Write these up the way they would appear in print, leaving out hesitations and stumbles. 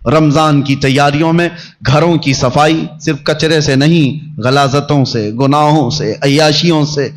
رمضان کی تیاریوں میں گھروں کی صفائی صرف کچرے سے نہیں، غلاظتوں سے، گناہوں سے، عیاشیوں سے،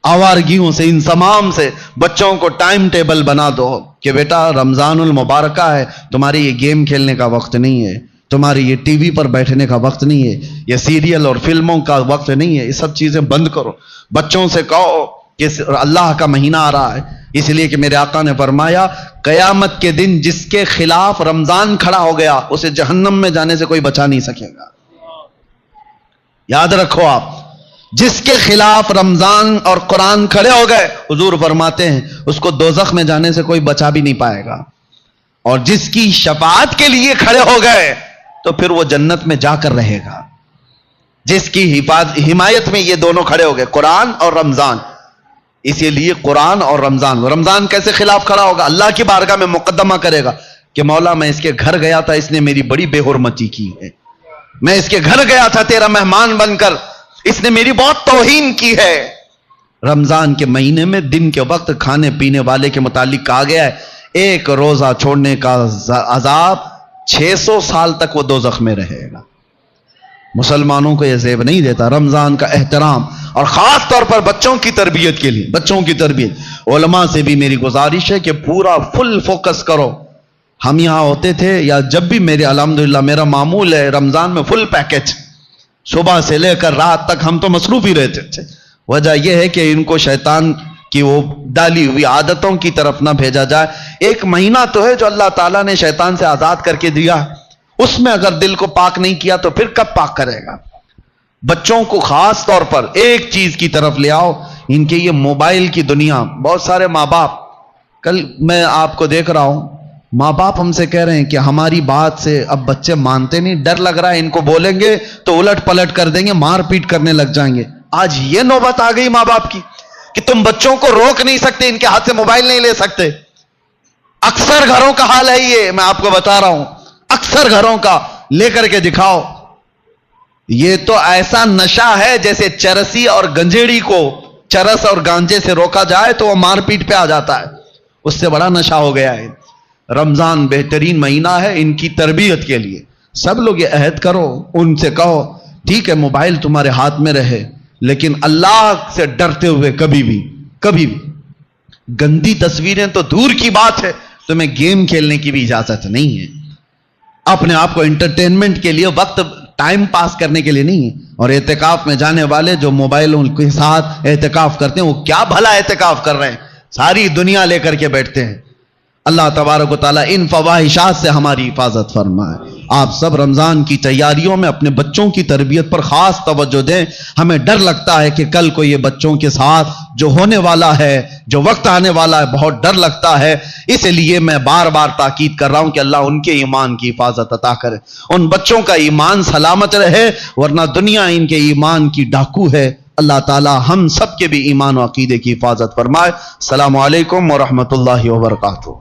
آوارگیوں سے، ان تمام سے بچوں کو ٹائم ٹیبل بنا دو کہ بیٹا رمضان المبارکہ ہے، تمہاری یہ گیم کھیلنے کا وقت نہیں ہے، تمہاری یہ ٹی وی پر بیٹھنے کا وقت نہیں ہے، یہ سیریل اور فلموں کا وقت نہیں ہے، یہ سب چیزیں بند کرو۔ بچوں سے کہو کہ اللہ کا مہینہ آ رہا ہے، اس لیے کہ میرے آقا نے فرمایا قیامت کے دن جس کے خلاف رمضان کھڑا ہو گیا اسے جہنم میں جانے سے کوئی بچا نہیں سکے گا۔ یاد رکھو آپ، جس کے خلاف رمضان اور قرآن کھڑے ہو گئے حضور فرماتے ہیں اس کو دوزخ میں جانے سے کوئی بچا بھی نہیں پائے گا، اور جس کی شفاعت کے لیے کھڑے ہو گئے تو پھر وہ جنت میں جا کر رہے گا۔ جس کی حمایت میں یہ دونوں کھڑے ہو گئے، قرآن اور رمضان، اسی لیے قرآن اور رمضان کیسے خلاف کھڑا ہوگا؟ اللہ کی بارگاہ میں مقدمہ کرے گا کہ مولا میں اس کے گھر گیا تھا، اس نے میری بڑی بے حرمتی کی ہے، میں اس کے گھر گیا تھا تیرا مہمان بن کر، اس نے میری بہت توہین کی ہے۔ رمضان کے مہینے میں دن کے وقت کھانے پینے والے کے متعلق کہا گیا ہے ایک روزہ چھوڑنے کا عذاب 600 سال تک وہ دوزخ میں رہے گا۔ مسلمانوں کو یہ زیب نہیں دیتا رمضان کا احترام، اور خاص طور پر بچوں کی تربیت کے لیے، بچوں کی تربیت علماء سے بھی میری گزارش ہے کہ پورا فل فوکس کرو۔ ہم یہاں ہوتے تھے یا جب بھی میرے الحمدللہ میرا معمول ہے رمضان میں فل پیکج، صبح سے لے کر رات تک ہم تو مصروف ہی رہتے تھے۔ وجہ یہ ہے کہ ان کو شیطان کی وہ ڈالی ہوئی عادتوں کی طرف نہ بھیجا جائے۔ ایک مہینہ تو ہے جو اللہ تعالیٰ نے شیطان سے آزاد کر کے دیا، اس میں اگر دل کو پاک نہیں کیا تو پھر کب پاک کرے گا؟ بچوں کو خاص طور پر ایک چیز کی طرف لے آؤ، ان کے یہ موبائل کی دنیا، بہت سارے ماں باپ، کل میں آپ کو دیکھ رہا ہوں ماں باپ ہم سے کہہ رہے ہیں کہ ہماری بات سے اب بچے مانتے نہیں، ڈر لگ رہا ہے ان کو بولیں گے تو الٹ پلٹ کر دیں گے، مار پیٹ کرنے لگ جائیں گے۔ آج یہ نوبت آ گئی ماں باپ کی کہ تم بچوں کو روک نہیں سکتے، ان کے ہاتھ سے موبائل نہیں لے سکتے۔ اکثر گھروں کا حال ہے یہ، میں آپ کو بتا رہا ہوں، اکثر گھروں کا، لے کر کے دکھاؤ۔ یہ تو ایسا نشہ ہے جیسے چرسی اور گنجیڑی کو چرس اور گانجے سے روکا جائے تو وہ مار پیٹ پہ آ جاتا ہے، اس سے بڑا نشہ ہو گیا ہے۔ رمضان بہترین مہینہ ہے ان کی تربیت کے لیے، سب لوگ یہ عہد کرو، ان سے کہو ٹھیک ہے موبائل تمہارے ہاتھ میں رہے لیکن اللہ سے ڈرتے ہوئے کبھی بھی گندی تصویریں تو دور کی بات ہے، تمہیں گیم کھیلنے کی بھی اجازت نہیں ہے، اپنے آپ کو انٹرٹینمنٹ کے لیے وقت ٹائم پاس کرنے کے لیے نہیں ہے۔ اور اعتکاف میں جانے والے جو موبائلوں کے ساتھ اعتکاف کرتے ہیں وہ کیا بھلا اعتکاف کر رہے ہیں، ساری دنیا لے کر کے بیٹھتے ہیں۔ اللہ تبارک و تعالیٰ ان فواحشات سے ہماری حفاظت فرمائے۔ آپ سب رمضان کی تیاریوں میں اپنے بچوں کی تربیت پر خاص توجہ دیں۔ ہمیں ڈر لگتا ہے کہ کل کو یہ بچوں کے ساتھ جو ہونے والا ہے، جو وقت آنے والا ہے، بہت ڈر لگتا ہے۔ اس لیے میں بار بار تاکید کر رہا ہوں کہ اللہ ان کے ایمان کی حفاظت عطا کرے، ان بچوں کا ایمان سلامت رہے، ورنہ دنیا ان کے ایمان کی ڈاکو ہے۔ اللہ تعالی ہم سب کے بھی ایمان و عقیدے کی حفاظت فرمائے۔ السلام علیکم ورحمۃ اللہ وبرکاتہ۔